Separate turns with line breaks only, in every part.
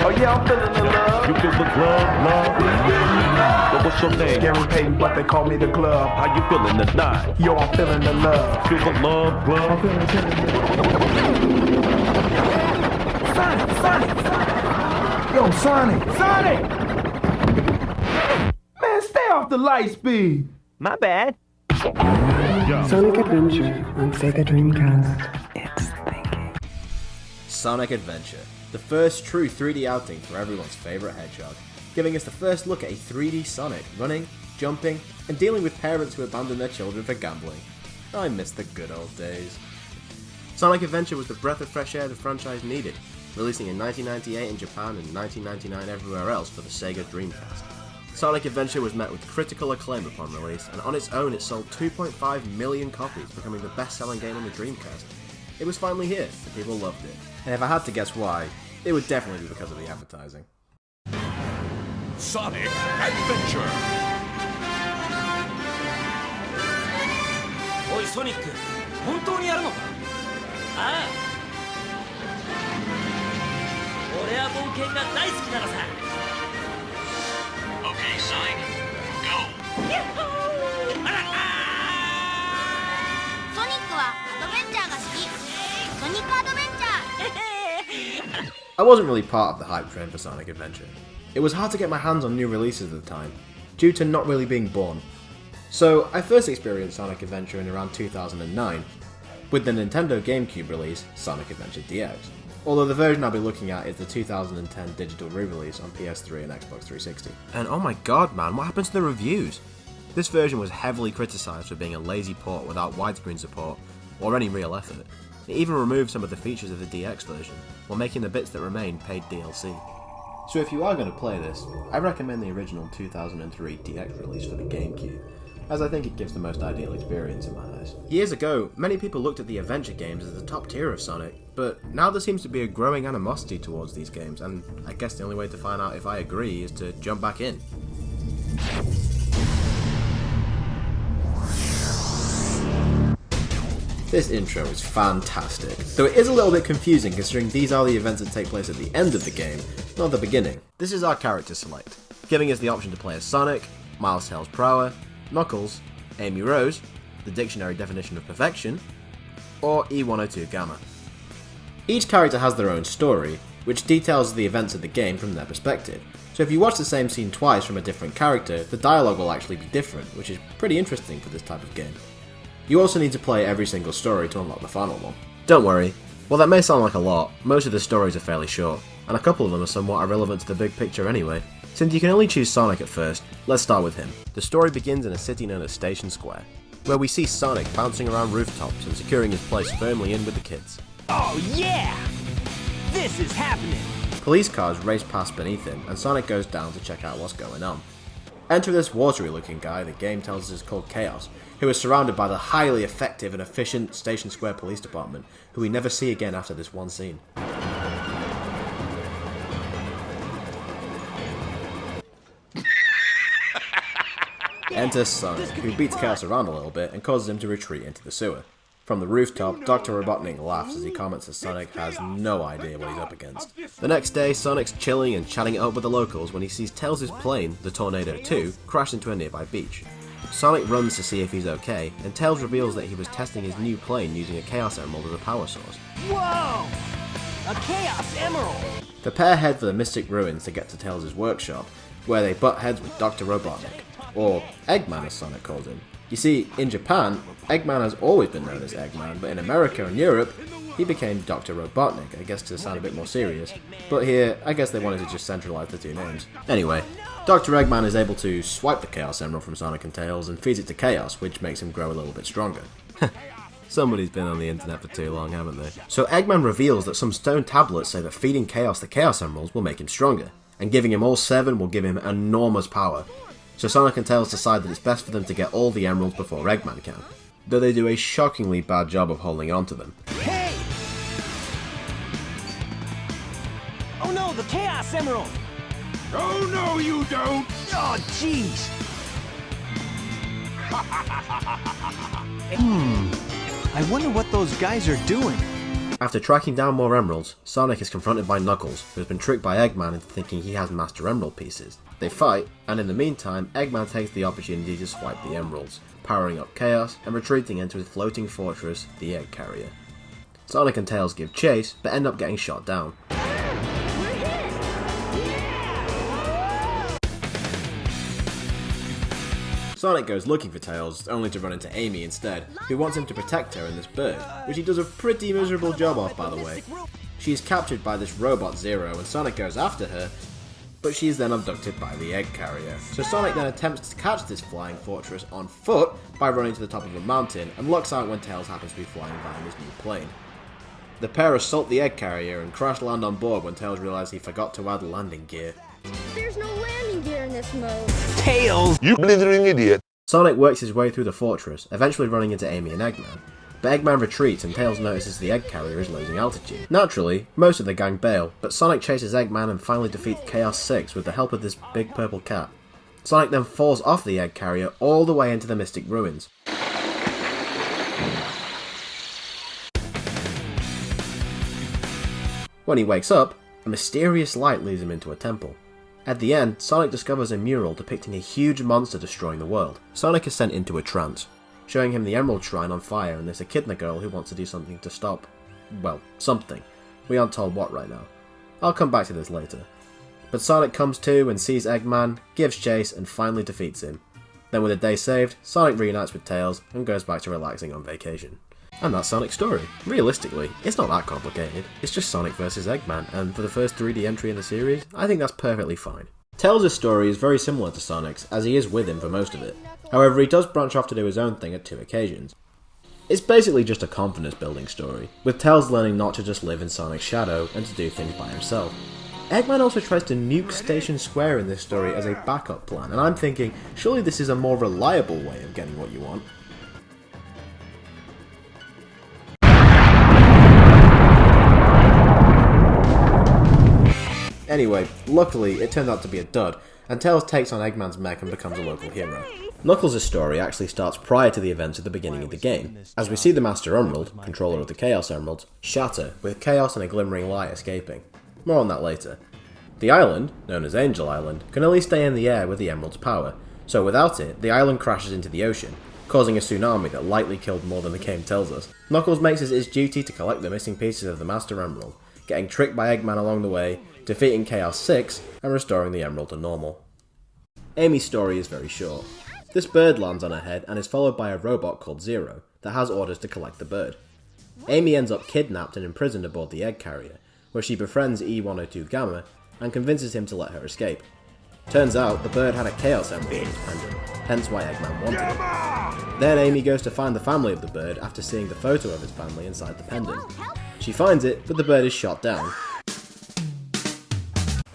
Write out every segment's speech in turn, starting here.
Oh yeah, I'm feeling the love.
You feel the glove. But what's your name?
Gary Payton, but they call me the glove.
How you feeling tonight?
Yo, I'm feeling the love.
Feel the love, glove.
Sonic! Yo, Sonic! Man, stay off the light speed.
My bad.
Sonic Adventure on Sega Dreamcast. It's thinking.
Sonic Adventure, the first true 3D outing for everyone's favourite hedgehog, giving us the first look at a 3D Sonic running, jumping, and dealing with parents who abandon their children for gambling. I miss the good old days. Sonic Adventure was the breath of fresh air the franchise needed, releasing in 1998 in Japan and 1999 everywhere else for the Sega Dreamcast. Sonic Adventure was met with critical acclaim upon release, and on its own it sold 2.5 million copies, becoming the best-selling game on the Dreamcast. It was finally here, and people loved it. And if I had to guess why, it would definitely be because of the advertising.
Sonic Adventure!
Oi, Sonic! 本当にやるのか? ああ。俺は冒険が大好きなのさ。
Okay, Sonic, go!
Yahoo! あらあ
ソニックはアドベンチャーが好き。ソニックアドベンチャー。
I wasn't really part of the hype train for Sonic Adventure. It was hard to get my hands on new releases at the time, due to not really being born. So I first experienced Sonic Adventure in around 2009, with the Nintendo GameCube release, Sonic Adventure DX. Although the version I'll be looking at is the 2010 digital re-release on PS3 and Xbox 360. And oh my god man, what happened to the reviews? This version was heavily criticised for being a lazy port without widescreen support, or any real effort. It even removed some of the features of the DX version, while making the bits that remain paid DLC. So if you are going to play this, I recommend the original 2003 DX release for the GameCube, as I think it gives the most ideal experience in my eyes. Years ago, many people looked at the adventure games as the top tier of Sonic, but now there seems to be a growing animosity towards these games, and I guess the only way to find out if I agree is to jump back in. This intro is fantastic, though it is a little bit confusing considering these are the events that take place at the end of the game, not the beginning. This is our character select, giving us the option to play as Sonic, Miles Tails Prower, Knuckles, Amy Rose, the dictionary definition of perfection, or E102 Gamma. Each character has their own story, which details the events of the game from their perspective, so if you watch the same scene twice from a different character, the dialogue will actually be different, which is pretty interesting for this type of game. You also need to play every single story to unlock the final one. Don't worry, while that may sound like a lot, most of the stories are fairly short, and a couple of them are somewhat irrelevant to the big picture anyway. Since you can only choose Sonic at first, let's start with him. The story begins in a city known as Station Square, where we see Sonic bouncing around rooftops and securing his place firmly in with the kids.
Oh yeah! This is happening!
Police cars race past beneath him, and Sonic goes down to check out what's going on. Enter this watery looking guy the game tells us is called Chaos, who is surrounded by the highly effective and efficient Station Square Police Department, who we never see again after this one scene. Enter Sonic, who beats Chaos around a little bit and causes him to retreat into the sewer. From the rooftop, Dr. Robotnik laughs as he comments that Sonic has no idea what he's up against. The next day, Sonic's chilling and chatting it up with the locals when he sees Tails' plane, the Tornado 2, crash into a nearby beach. Sonic runs to see if he's okay, and Tails reveals that he was testing his new plane using a Chaos Emerald as a power source.
Whoa! A Chaos Emerald!
The pair head for the Mystic Ruins to get to Tails' workshop, where they butt heads with Dr. Robotnik, or Eggman as Sonic calls him. You see, in Japan, Eggman has always been known as Eggman, but in America and Europe, he became Dr. Robotnik, I guess to sound a bit more serious. But here, I guess they wanted to just centralise the two names. Anyway, Dr. Eggman is able to swipe the Chaos Emerald from Sonic and Tails and feeds it to Chaos, which makes him grow a little bit stronger. Somebody's been on the internet for too long, haven't they? So Eggman reveals that some stone tablets say that feeding Chaos the Chaos Emeralds will make him stronger, and giving him all 7 will give him enormous power. So Sonic and Tails decide that it's best for them to get all the emeralds before Eggman can, though they do a shockingly bad job of holding on to them.
Hey! Oh no, the Chaos Emerald!
Oh no, you don't!
Oh jeez! I wonder what those guys are doing.
After tracking down more emeralds, Sonic is confronted by Knuckles, who has been tricked by Eggman into thinking he has Master Emerald pieces. They fight, and in the meantime, Eggman takes the opportunity to swipe the emeralds, powering up Chaos and retreating into his floating fortress, the Egg Carrier. Sonic and Tails give chase, but end up getting shot down. Sonic goes looking for Tails, only to run into Amy instead, who wants him to protect her and this bird, which he does a pretty miserable job of, by the way. She is captured by this robot Zero, and Sonic goes after her, but she is then abducted by the Egg Carrier. So Sonic then attempts to catch this flying fortress on foot by running to the top of a mountain, and lucks out when Tails happens to be flying by in his new plane. The pair assault the Egg Carrier and crash land on board when Tails realizes he forgot to add landing gear.
There's no landing gear in this mode.
Tails!
You blithering idiot.
Sonic works his way through the fortress, eventually running into Amy and Eggman. But Eggman retreats and Tails notices the Egg Carrier is losing altitude. Naturally, most of the gang bail, but Sonic chases Eggman and finally defeats Chaos 6 with the help of this big purple cat. Sonic then falls off the Egg Carrier all the way into the Mystic Ruins. When he wakes up, a mysterious light leads him into a temple. At the end, Sonic discovers a mural depicting a huge monster destroying the world. Sonic is sent into a trance, showing him the Emerald Shrine on fire and this Echidna girl who wants to do something to stop, well, something. We aren't told what right now. I'll come back to this later. But Sonic comes to and sees Eggman, gives chase and finally defeats him. Then with a day saved, Sonic reunites with Tails and goes back to relaxing on vacation. And that's Sonic's story. Realistically, it's not that complicated. It's just Sonic vs Eggman, and for the first 3D entry in the series, I think that's perfectly fine. Tails' story is very similar to Sonic's, as he is with him for most of it. However, he does branch off to do his own thing at 2 occasions. It's basically just a confidence building story, with Tails learning not to just live in Sonic's shadow and to do things by himself. Eggman also tries to nuke Station Square in this story as a backup plan, and I'm thinking, surely this is a more reliable way of getting what you want. Anyway, luckily, it turns out to be a dud, and Tails takes on Eggman's mech and becomes a local hero. Knuckles' story actually starts prior to the events at the beginning of the game, as we see the Master Emerald, controller of the Chaos Emeralds, shatter, with Chaos and a glimmering light escaping. More on that later. The island, known as Angel Island, can only stay in the air with the Emerald's power, so without it, the island crashes into the ocean, causing a tsunami that likely killed more than the game tells us. Knuckles makes it his duty to collect the missing pieces of the Master Emerald, getting tricked by Eggman along the way, defeating Chaos 6, and restoring the Emerald to normal. Amy's story is very short. This bird lands on her head and is followed by a robot called Zero, that has orders to collect the bird. Amy ends up kidnapped and imprisoned aboard the Egg Carrier, where she befriends E102 Gamma and convinces him to let her escape. Turns out, the bird had a Chaos Emerald in its pendant, hence why Eggman wanted it. Then Amy goes to find the family of the bird after seeing the photo of his family inside the pendant. She finds it, but the bird is shot down.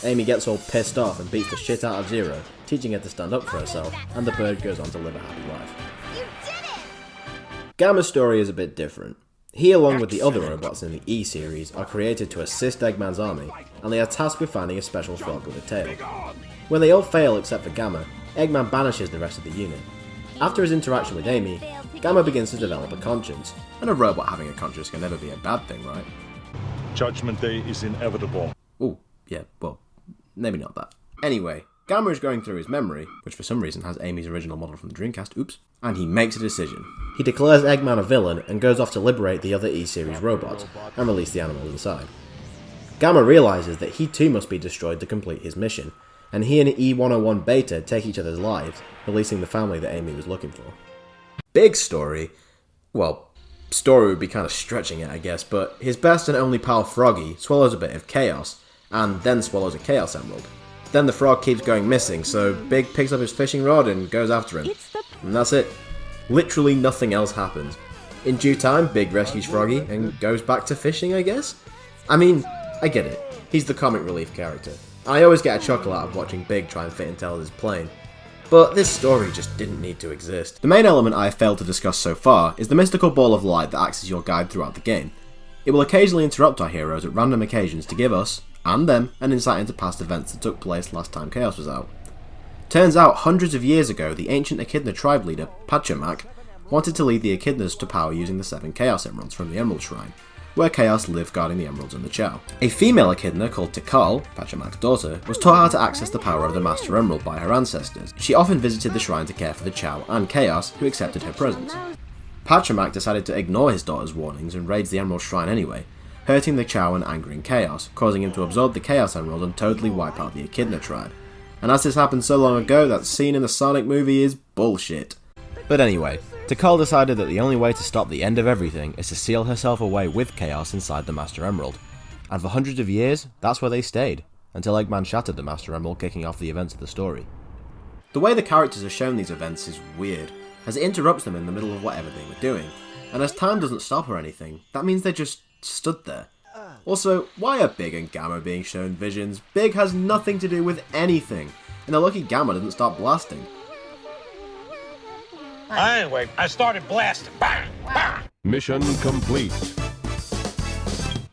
Amy gets all pissed off and beats the shit out of Zero, teaching her to stand up for herself, and the bird goes on to live a happy life.
You did it!
Gamma's story is a bit different. He, along with the other robots in the E series, are created to assist Eggman's army, and they are tasked with finding a special frog with a tail. When they all fail except for Gamma, Eggman banishes the rest of the unit. After his interaction with Amy, Gamma begins to develop a conscience, and a robot having a conscience can never be a bad thing, right?
Judgment Day is inevitable.
Ooh, yeah, well, maybe not that. Anyway, Gamma is going through his memory, which for some reason has Amy's original model from the Dreamcast, oops, and he makes a decision. He declares Eggman a villain and goes off to liberate the other E-Series robots and release the animals inside. Gamma realizes that he too must be destroyed to complete his mission, and he and E101 Beta take each other's lives, releasing the family that Amy was looking for. Big story, well, story would be kind of stretching it I guess, but his best and only pal Froggy swallows a bit of chaos, and then swallows a Chaos Emerald. Then the frog keeps going missing, so Big picks up his fishing rod and goes after him. And that's it. Literally nothing else happens. In due time, Big rescues Froggy and goes back to fishing, I guess? I mean, I get it. He's the comic relief character. I always get a chuckle out of watching Big try and fit into Tails' plane. But this story just didn't need to exist. The main element I have failed to discuss so far is the mystical ball of light that acts as your guide throughout the game. It will occasionally interrupt our heroes at random occasions to give us, and them, an insight into past events that took place last time Chaos was out. Turns out, hundreds of years ago, the ancient Echidna tribe leader, Pachamak, wanted to lead the Echidnas to power using the 7 Chaos Emeralds from the Emerald Shrine, where Chaos lived guarding the emeralds and the Chow. A female echidna called Tikal, Pachamac's daughter, was taught how to access the power of the Master Emerald by her ancestors. She often visited the shrine to care for the Chow and Chaos, who accepted her presence. Pachamac decided to ignore his daughter's warnings and raids the Emerald Shrine anyway, hurting the Chow and angering Chaos, causing him to absorb the Chaos Emerald and totally wipe out the Echidna tribe. And as this happened so long ago, that scene in the Sonic movie is bullshit. But anyway, Tikal decided that the only way to stop the end of everything is to seal herself away with Chaos inside the Master Emerald. And for hundreds of years, that's where they stayed, until Eggman shattered the Master Emerald, kicking off the events of the story. The way the characters are shown these events is weird, as it interrupts them in the middle of whatever they were doing, and as time doesn't stop or anything, that means they just stood there. Also, why are Big and Gamma being shown visions? Big has nothing to do with anything, and the lucky Gamma doesn't stop blasting.
Anyway, I started blasting. Bang! Bang!
Mission complete.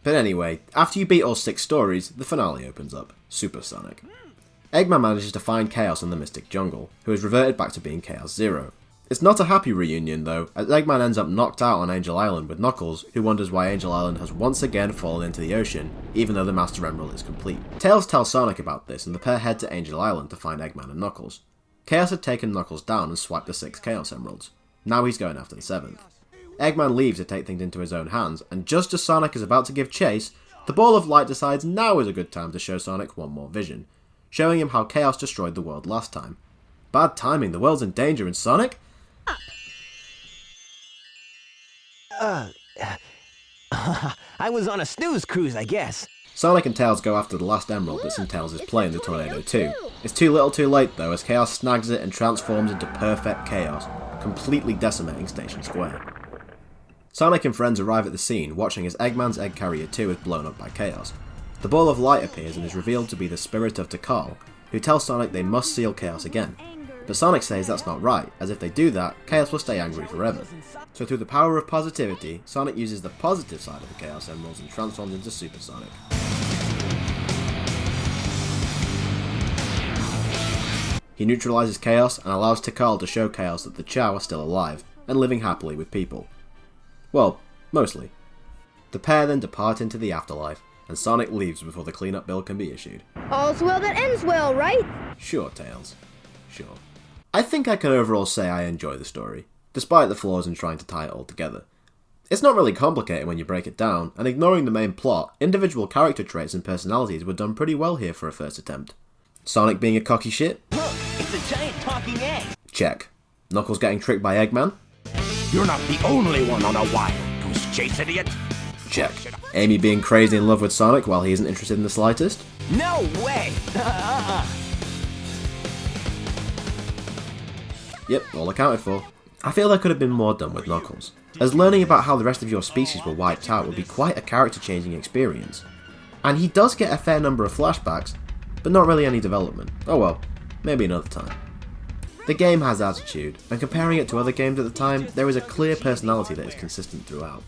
But anyway, after you beat all 6 stories, the finale opens up. Supersonic. Eggman manages to find Chaos in the Mystic Jungle, who has reverted back to being Chaos Zero. It's not a happy reunion though, as Eggman ends up knocked out on Angel Island with Knuckles, who wonders why Angel Island has once again fallen into the ocean, even though the Master Emerald is complete. Tails tells Sonic about this, and the pair head to Angel Island to find Eggman and Knuckles. Chaos had taken Knuckles down and swiped the 6 Chaos Emeralds. Now he's going after the 7th. Eggman leaves to take things into his own hands, and just as Sonic is about to give chase, the Ball of Light decides now is a good time to show Sonic one more vision, showing him how Chaos destroyed the world last time. Bad timing, the world's in danger, and Sonic?
I was on a snooze cruise, I guess.
Sonic and Tails go after the last emerald that's in Tails' play in the Tornado 2. It's too little too late though, as Chaos snags it and transforms into perfect chaos, completely decimating Station Square. Sonic and friends arrive at the scene, watching as Eggman's Egg Carrier 2 is blown up by Chaos. The Ball of Light appears and is revealed to be the spirit of Tikal, who tells Sonic they must seal Chaos again. But Sonic says that's not right, as if they do that, Chaos will stay angry forever. So through the power of positivity, Sonic uses the positive side of the Chaos Emeralds and transforms into Super Sonic. He neutralizes Chaos and allows Tikal to show Chaos that the Chow are still alive, and living happily with people. Well, mostly. The pair then depart into the afterlife, and Sonic leaves before the cleanup bill can be issued.
All's well that ends well, right?
Sure, Tails. Sure. I think I can overall say I enjoy the story, despite the flaws in trying to tie it all together. It's not really complicated when you break it down, and ignoring the main plot, individual character traits and personalities were done pretty well here for a first attempt. Sonic being a cocky shit?
Look, it's a giant talking egg.
Check. Knuckles getting tricked by Eggman?
You're not the only one on a wild goose chase, idiot.
Check. Amy being crazy in love with Sonic while he isn't interested in the slightest?
No way.
Yep, all accounted for. I feel there could have been more done with Knuckles, as learning about how the rest of your species were wiped out would be quite a character-changing experience. And he does get a fair number of flashbacks, but not really any development. Oh well, maybe another time. The game has attitude, and comparing it to other games at the time, there is a clear personality that is consistent throughout.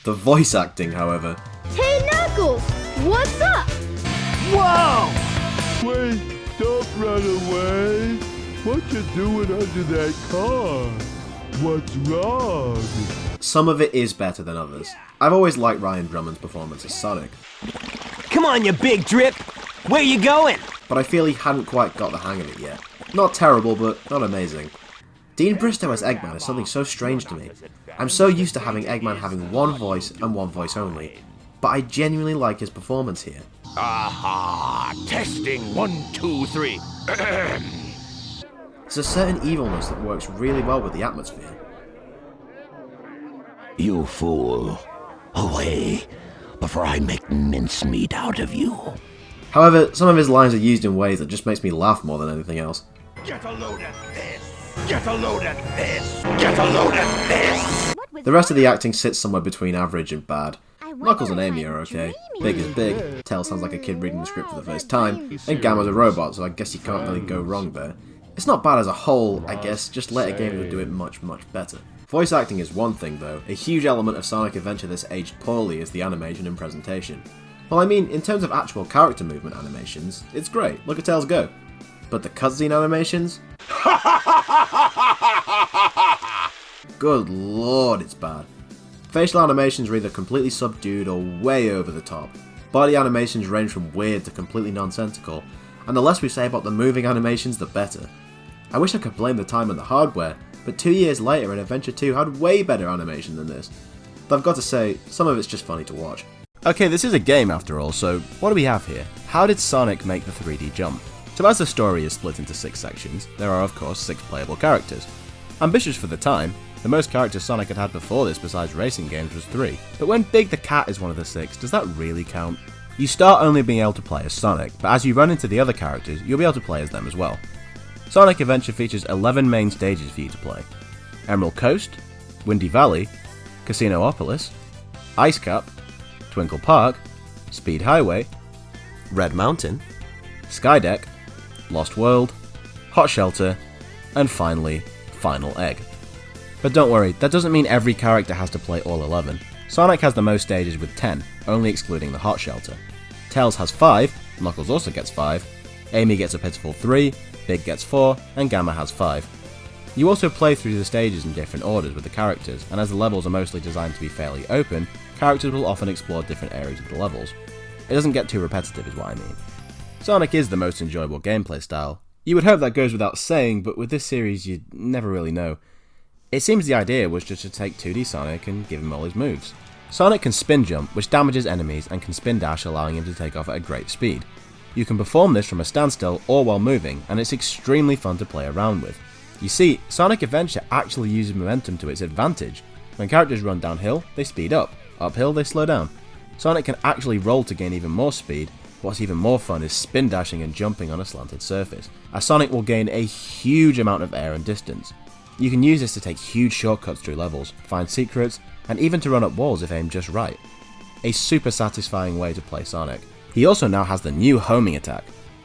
The voice acting, however...
Hey, Knuckles! What's up?
Whoa!
Wait, don't run away. What you doing under that car? What's wrong?
Some of it is better than others. I've always liked Ryan Drummond's performance as Sonic,
Come on, you big drip. Where you going?
but I feel he hadn't quite got the hang of it yet. Not terrible, but not amazing. Dean Bristow as Eggman is something so strange to me. I'm so used to having Eggman having one voice and one voice only, but I genuinely like his performance here.
Aha! Testing 1, 2, 3.
There's a certain evilness that works really well with the atmosphere.
You fool. Away, before I make mincemeat out of you.
However, some of his lines are used in ways that just makes me laugh more than anything else.
Get a load at this! Get a load at this! Get a load at this!
The rest of the acting sits somewhere between average and bad. Knuckles and Amy are okay. Big is big, Tails sounds like a kid reading the script for the first time, and Gamma's a robot, so I guess you can't really go wrong there. It's not bad as a whole, I guess, just let a game would do it much, much better. Voice acting is one thing though, a huge element of Sonic Adventure that's aged poorly is the animation and presentation. Well, I mean, in terms of actual character movement animations, it's great, look at Tails go. But the cutscene animations? Good lord, it's bad. Facial animations are either completely subdued or way over the top. Body animations range from weird to completely nonsensical, and the less we say about the moving animations, the better. I wish I could blame the time on the hardware, but 2 years later an Adventure 2 had way better animation than this. But I've got to say, some of it's just funny to watch. Okay, this is a game after all, so what do we have here? How did Sonic make the 3D jump? So as the story is split into 6 sections, there are of course 6 playable characters. Ambitious for the time, the most characters Sonic had before this besides racing games was 3. But when Big the Cat is one of the 6, does that really count? You start only being able to play as Sonic, but as you run into the other characters, you'll be able to play as them as well. Sonic Adventure features 11 main stages for you to play. Emerald Coast, Windy Valley, Casinoopolis, Ice Cap, Twinkle Park, Speed Highway, Red Mountain, Skydeck, Lost World, Hot Shelter, and finally, Final Egg. But don't worry, that doesn't mean every character has to play all 11. Sonic has the most stages with 10, only excluding the Hot Shelter. Tails has 5, Knuckles also gets 5, Amy gets a pitiful 3, Big gets 4, and Gamma has 5. You also play through the stages in different orders with the characters, and as the levels are mostly designed to be fairly open, characters will often explore different areas of the levels. It doesn't get too repetitive is what I mean. Sonic is the most enjoyable gameplay style. You would hope that goes without saying, but with this series you never really know. It seems the idea was just to take 2D Sonic and give him all his moves. Sonic can spin jump, which damages enemies, and can spin dash, allowing him to take off at a great speed. You can perform this from a standstill or while moving, and it's extremely fun to play around with. You see, Sonic Adventure actually uses momentum to its advantage. When characters run downhill, they speed up. Uphill, they slow down. Sonic can actually roll to gain even more speed. What's even more fun is spin dashing and jumping on a slanted surface, as Sonic will gain a huge amount of air and distance. You can use this to take huge shortcuts through levels, find secrets, and even to run up walls if aimed just right. A super satisfying way to play Sonic. He also now has the new homing attack.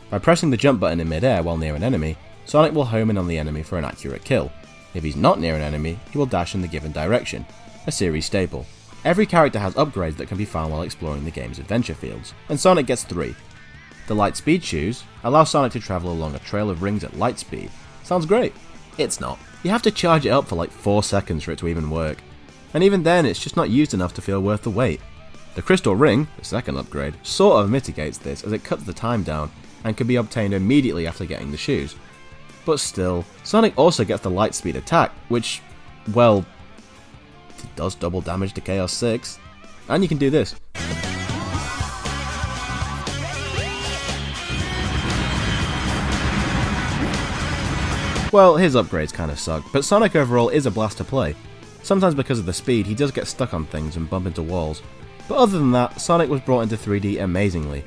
By pressing the jump button in mid-air while near an enemy, Sonic will home in on the enemy for an accurate kill. If he's not near an enemy, he will dash in the given direction, a series staple. Every character has upgrades that can be found while exploring the game's adventure fields, and Sonic gets 3. The Light Speed Shoes allow Sonic to travel along a trail of rings at light speed. Sounds great. It's not. You have to charge it up for like 4 seconds for it to even work, and even then it's just not used enough to feel worth the wait. The Crystal Ring, the second upgrade, sort of mitigates this as it cuts the time down and can be obtained immediately after getting the shoes. But still, Sonic also gets the Light Speed attack, which, well, it does double damage to Chaos 6, and you can do this. Well, his upgrades kind of suck, but Sonic overall is a blast to play. Sometimes because of the speed, he does get stuck on things and bump into walls. But other than that, Sonic was brought into 3D amazingly.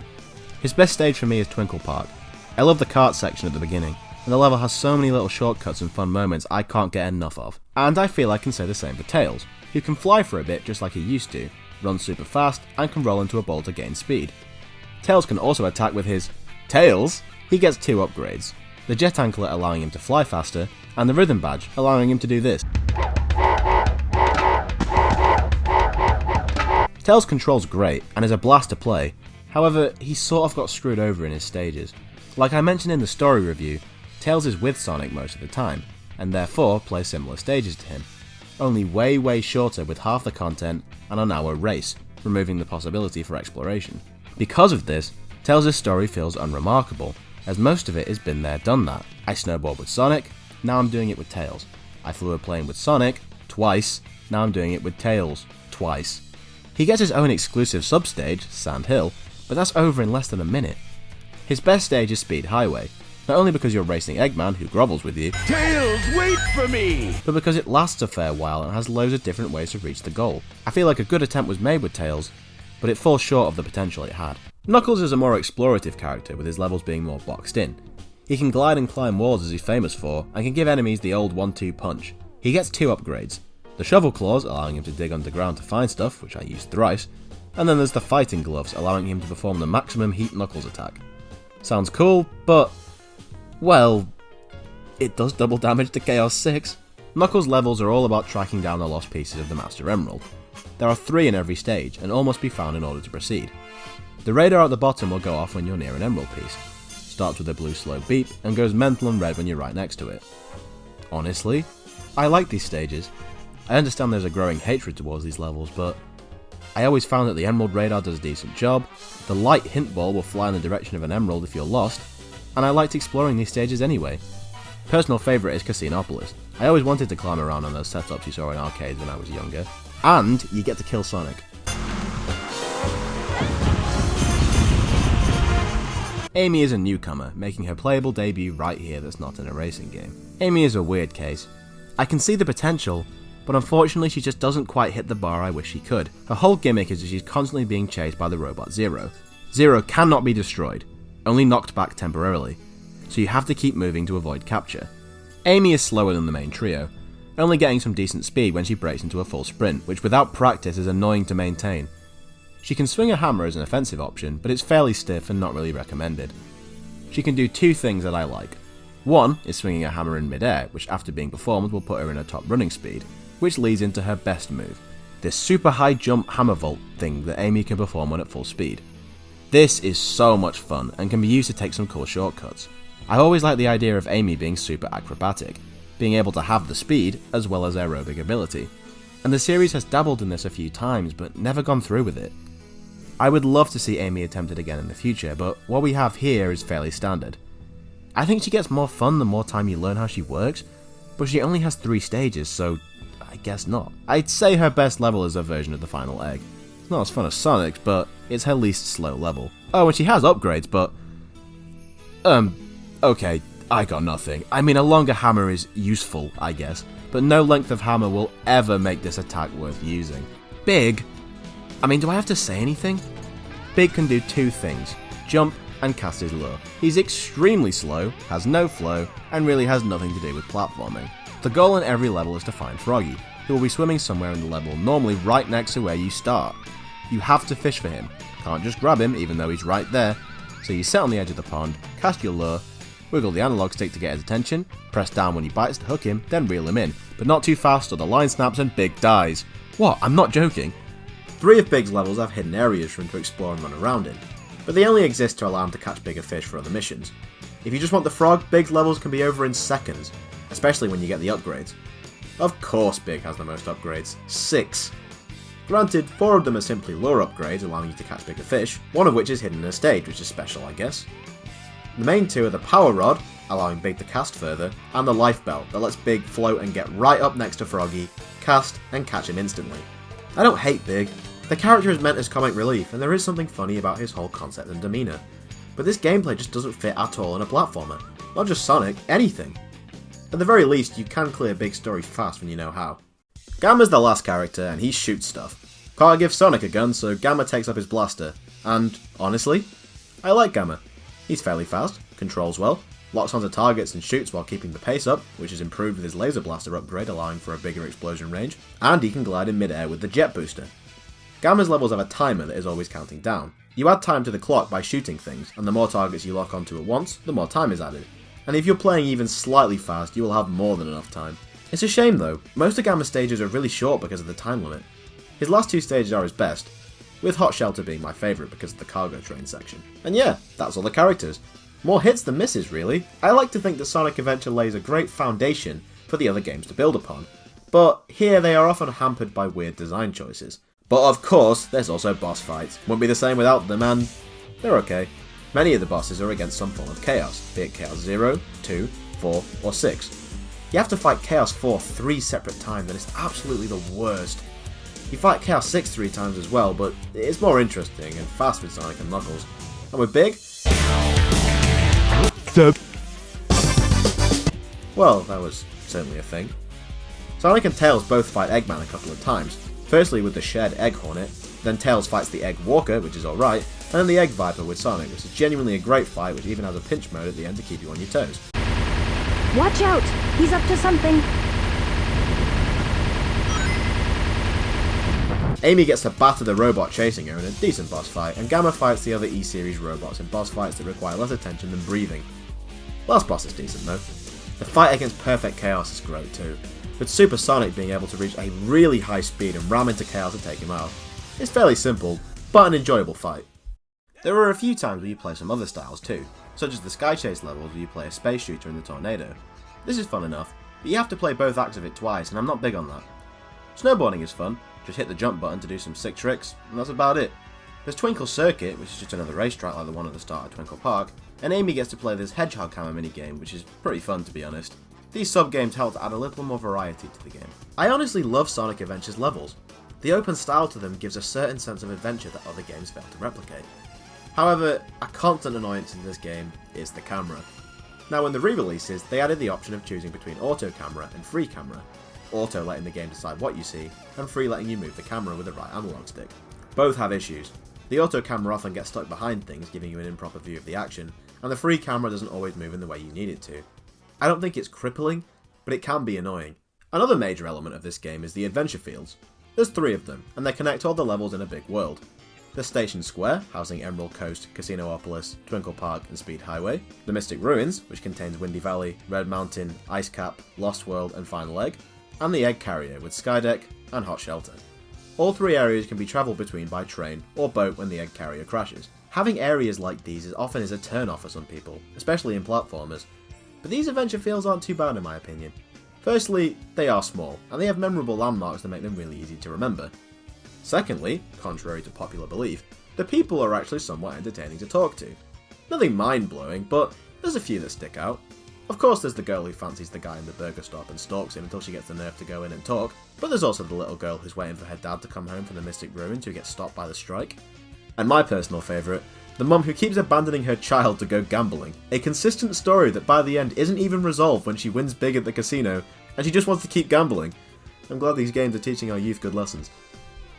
His best stage for me is Twinkle Park. I love the kart section at the beginning, and the level has so many little shortcuts and fun moments I can't get enough of. And I feel I can say the same for Tails, who can fly for a bit just like he used to, run super fast, and can roll into a ball to gain speed. Tails can also attack with his Tails. He gets 2 upgrades, the Jet Anklet allowing him to fly faster, and the Rhythm Badge allowing him to do this. Tails' control's great, and is a blast to play, however, he sort of got screwed over in his stages. Like I mentioned in the story review, Tails is with Sonic most of the time, and therefore plays similar stages to him, only way shorter with half the content and on our race, removing the possibility for exploration. Because of this, Tails' story feels unremarkable, as most of it is been there done that. I snowboard with Sonic, now I'm doing it with Tails. I flew a plane with Sonic, twice, now I'm doing it with Tails, twice. He gets his own exclusive substage, Sand Hill, but that's over in less than a minute. His best stage is Speed Highway, not only because you're racing Eggman, who grovels with you,
Tails, wait for me!
but because it lasts a fair while and has loads of different ways to reach the goal. I feel like a good attempt was made with Tails, but it falls short of the potential it had. Knuckles is a more explorative character, with his levels being more boxed in. He can glide and climb walls as he's famous for, and can give enemies the old 1-2 punch. He gets 2 upgrades. The Shovel Claws, allowing him to dig underground to find stuff, which I used thrice, and then there's the Fighting Gloves, allowing him to perform the maximum heat Knuckles attack. Sounds cool, but, well, it does double damage to Chaos 6. Knuckles' levels are all about tracking down the lost pieces of the Master Emerald. There are 3 in every stage, and all must be found in order to proceed. The radar at the bottom will go off when you're near an emerald piece. Starts with a blue slow beep, and goes mental and red when you're right next to it. Honestly, I like these stages. I understand there's a growing hatred towards these levels, but I always found that the emerald radar does a decent job, the light hint ball will fly in the direction of an emerald if you're lost, and I liked exploring these stages anyway. Personal favourite is Casinopolis. I always wanted to climb around on those setups you saw in arcades when I was younger, and you get to kill Sonic. Amy is a newcomer, making her playable debut right here that's not in a racing game. Amy is a weird case. I can see the potential, but unfortunately she just doesn't quite hit the bar I wish she could. Her whole gimmick is that she's constantly being chased by the robot Zero. Zero cannot be destroyed, only knocked back temporarily, so you have to keep moving to avoid capture. Amy is slower than the main trio, only getting some decent speed when she breaks into a full sprint, which without practice is annoying to maintain. She can swing a hammer as an offensive option, but it's fairly stiff and not really recommended. She can do two things that I like. One is swinging a hammer in midair, which after being performed will put her in a top running speed, which leads into her best move, this super high jump hammer vault thing that Amy can perform when at full speed. This is so much fun and can be used to take some cool shortcuts. I always like the idea of Amy being super acrobatic, being able to have the speed as well as aerobic ability, and the series has dabbled in this a few times but never gone through with it. I would love to see Amy attempted again in the future, but what we have here is fairly standard. I think she gets more fun the more time you learn how she works, but she only has 3 stages, so I guess not. I'd say her best level is her version of the final egg. It's not as fun as Sonic's, but it's her least slow level. Oh, and she has upgrades, but... okay, I got nothing. I mean, a longer hammer is useful, I guess, but no length of hammer will ever make this attack worth using. Big? I mean, do I have to say anything? Big can do 2 things, jump and cast his lure. He's extremely slow, has no flow, and really has nothing to do with platforming. The goal in every level is to find Froggy, who will be swimming somewhere in the level, normally right next to where you start. You have to fish for him, can't just grab him even though he's right there, so you sit on the edge of the pond, cast your lure, wiggle the analog stick to get his attention, press down when he bites to hook him, then reel him in, but not too fast or the line snaps and Big dies. What? I'm not joking. 3 of Big's levels have hidden areas for him to explore and run around in, but they only exist to allow him to catch bigger fish for other missions. If you just want the frog, Big's levels can be over in seconds, especially when you get the upgrades. Of course Big has the most upgrades, 6. Granted, 4 of them are simply lure upgrades allowing you to catch bigger fish, one of which is hidden in a stage, which is special I guess. The main 2 are the power rod, allowing Big to cast further, and the life belt that lets Big float and get right up next to Froggy, cast and catch him instantly. I don't hate Big. The character is meant as comic relief, and there is something funny about his whole concept and demeanour. But this gameplay just doesn't fit at all in a platformer. Not just Sonic, anything. At the very least, you can clear Big's story fast when you know how. Gamma's the last character, and he shoots stuff. Can't give Sonic a gun, so Gamma takes up his blaster. And, honestly, I like Gamma. He's fairly fast, controls well, locks onto targets and shoots while keeping the pace up, which is improved with his laser blaster upgrade allowing for a bigger explosion range, and he can glide in mid-air with the jet booster. Gamma's levels have a timer that is always counting down. You add time to the clock by shooting things, and the more targets you lock onto at once, the more time is added. And if you're playing even slightly fast, you will have more than enough time. It's a shame though, most of Gamma's stages are really short because of the time limit. His last 2 stages are his best, with Hot Shelter being my favourite because of the cargo train section. And yeah, that's all the characters. More hits than misses really. I like to think that Sonic Adventure lays a great foundation for the other games to build upon, but here they are often hampered by weird design choices. But of course, there's also boss fights. Wouldn't be the same without them, and they're okay. Many of the bosses are against some form of chaos, be it Chaos 0, 2, 4, or 6. You have to fight Chaos 4 3 separate times, and it's absolutely the worst. You fight Chaos 6 3 times as well, but it's more interesting and fast with Sonic and Knuckles. And with Big? Well, that was certainly a thing. Sonic and Tails both fight Eggman a couple of times. Firstly with the shared Egg Hornet, then Tails fights the Egg Walker, which is alright, and then the Egg Viper with Sonic, which is genuinely a great fight, which even has a pinch mode at the end to keep you on your toes.
Watch out! He's up to something!
Amy gets to batter the robot chasing her in a decent boss fight, and Gamma fights the other E-Series robots in boss fights that require less attention than breathing. Last boss is decent though. The fight against Perfect Chaos is great too, with Super Sonic being able to reach a really high speed and ram into Chaos to take him out. It's fairly simple, but an enjoyable fight. There are a few times where you play some other styles too, such as the Sky Chase levels where you play a space shooter in the tornado. This is fun enough, but you have to play both acts of it twice and I'm not big on that. Snowboarding is fun, just hit the jump button to do some sick tricks, and that's about it. There's Twinkle Circuit, which is just another racetrack like the one at the start of Twinkle Park, and Amy gets to play this Hedgehog Hammer minigame, which is pretty fun to be honest. These sub-games help to add a little more variety to the game. I honestly love Sonic Adventure's levels. The open style to them gives a certain sense of adventure that other games fail to replicate. However, a constant annoyance in this game is the camera. Now in the re-releases, they added the option of choosing between auto camera and free camera. Auto letting the game decide what you see, and free letting you move the camera with the right analog stick. Both have issues. The auto camera often gets stuck behind things, giving you an improper view of the action, and the free camera doesn't always move in the way you need it to. I don't think it's crippling, but it can be annoying. Another major element of this game is the adventure fields. There's 3 of them, and they connect all the levels in a big world. There's Station Square, housing Emerald Coast, Casinoopolis, Twinkle Park, and Speed Highway. The Mystic Ruins, which contains Windy Valley, Red Mountain, Ice Cap, Lost World, and Final Egg. And the Egg Carrier, with Skydeck and Hot Shelter. All 3 areas can be travelled between by train or boat when the Egg Carrier crashes. Having areas like these often is a turn-off for some people, especially in platformers. But these adventure fields aren't too bad in my opinion. Firstly, they are small, and they have memorable landmarks that make them really easy to remember. Secondly, contrary to popular belief, the people are actually somewhat entertaining to talk to. Nothing mind-blowing, but there's a few that stick out. Of course there's the girl who fancies the guy in the burger stop and stalks him until she gets the nerve to go in and talk, but there's also the little girl who's waiting for her dad to come home from the Mystic Ruins who gets stopped by the strike. And my personal favourite, the mum who keeps abandoning her child to go gambling. A consistent story that by the end isn't even resolved when she wins big at the casino, and she just wants to keep gambling. I'm glad these games are teaching our youth good lessons.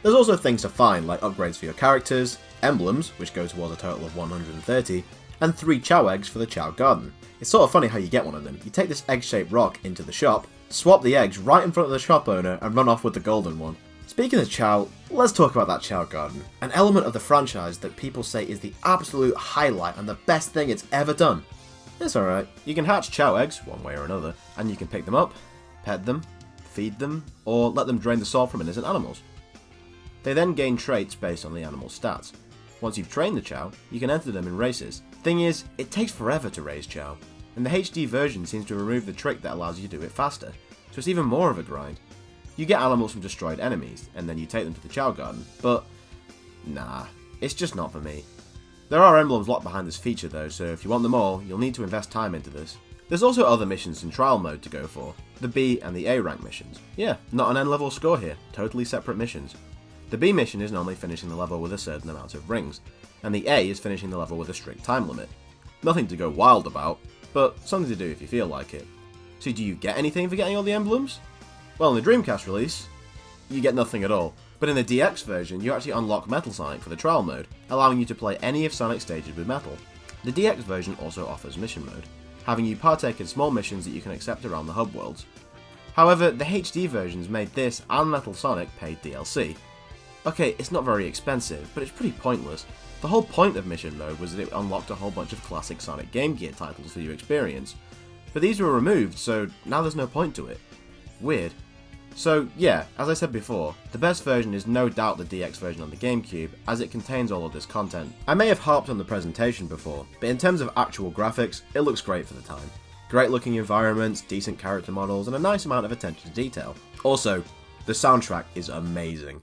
There's also things to find, like upgrades for your characters, emblems, which go towards a total of 130, and 3 Chow eggs for the Chow Garden. It's sort of funny how you get one of them. You take this egg-shaped rock into the shop, swap the eggs right in front of the shop owner, and run off with the golden one. Speaking of Chow, let's talk about that Chow Garden. An element of the franchise that people say is the absolute highlight and the best thing it's ever done. It's alright. You can hatch Chow eggs, one way or another, and you can pick them up, pet them, feed them, or let them drain the soul from innocent animals. They then gain traits based on the animal's stats. Once you've trained the Chow, you can enter them in races. Thing is, it takes forever to raise Chow, and the HD version seems to remove the trick that allows you to do it faster, so it's even more of a grind. You get animals from destroyed enemies, and then you take them to the Chow Garden, but nah, it's just not for me. There are emblems locked behind this feature though, so if you want them all, you'll need to invest time into this. There's also other missions in trial mode to go for, the B and the A rank missions. Yeah, not an N level score here, totally separate missions. The B mission is normally finishing the level with a certain amount of rings, and the A is finishing the level with a strict time limit. Nothing to go wild about, but something to do if you feel like it. So do you get anything for getting all the emblems? Well, in the Dreamcast release, you get nothing at all, but in the DX version you actually unlock Metal Sonic for the trial mode, allowing you to play any of Sonic's stages with Metal. The DX version also offers mission mode, having you partake in small missions that you can accept around the hub worlds. However, the HD versions made this and Metal Sonic paid DLC. Okay, it's not very expensive, but it's pretty pointless. The whole point of mission mode was that it unlocked a whole bunch of classic Sonic Game Gear titles for your experience. But these were removed, so now there's no point to it. Weird. So yeah, as I said before, the best version is no doubt the DX version on the GameCube, as it contains all of this content. I may have harped on the presentation before, but in terms of actual graphics, it looks great for the time. Great looking environments, decent character models, and a nice amount of attention to detail. Also, the soundtrack is amazing.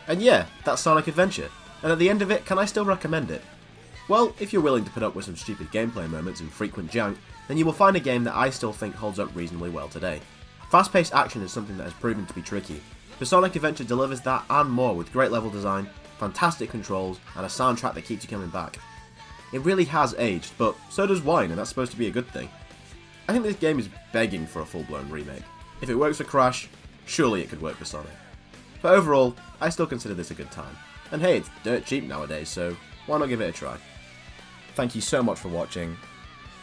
And yeah, that's Sonic Adventure. And at the end of it, can I still recommend it? Well, if you're willing to put up with some stupid gameplay moments and frequent jank, then you will find a game that I still think holds up reasonably well today. Fast-paced action is something that has proven to be tricky, but Sonic Adventure delivers that and more with great level design, fantastic controls, and a soundtrack that keeps you coming back. It really has aged, but so does wine, and that's supposed to be a good thing. I think this game is begging for a full-blown remake. If it works for Crash, surely it could work for Sonic. But overall, I still consider this a good time. And hey, it's dirt cheap nowadays, so why not give it a try? Thank you so much for watching.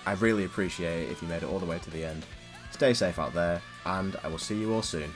I really appreciate it if you made it all the way to the end. Stay safe out there, and I will see you all soon.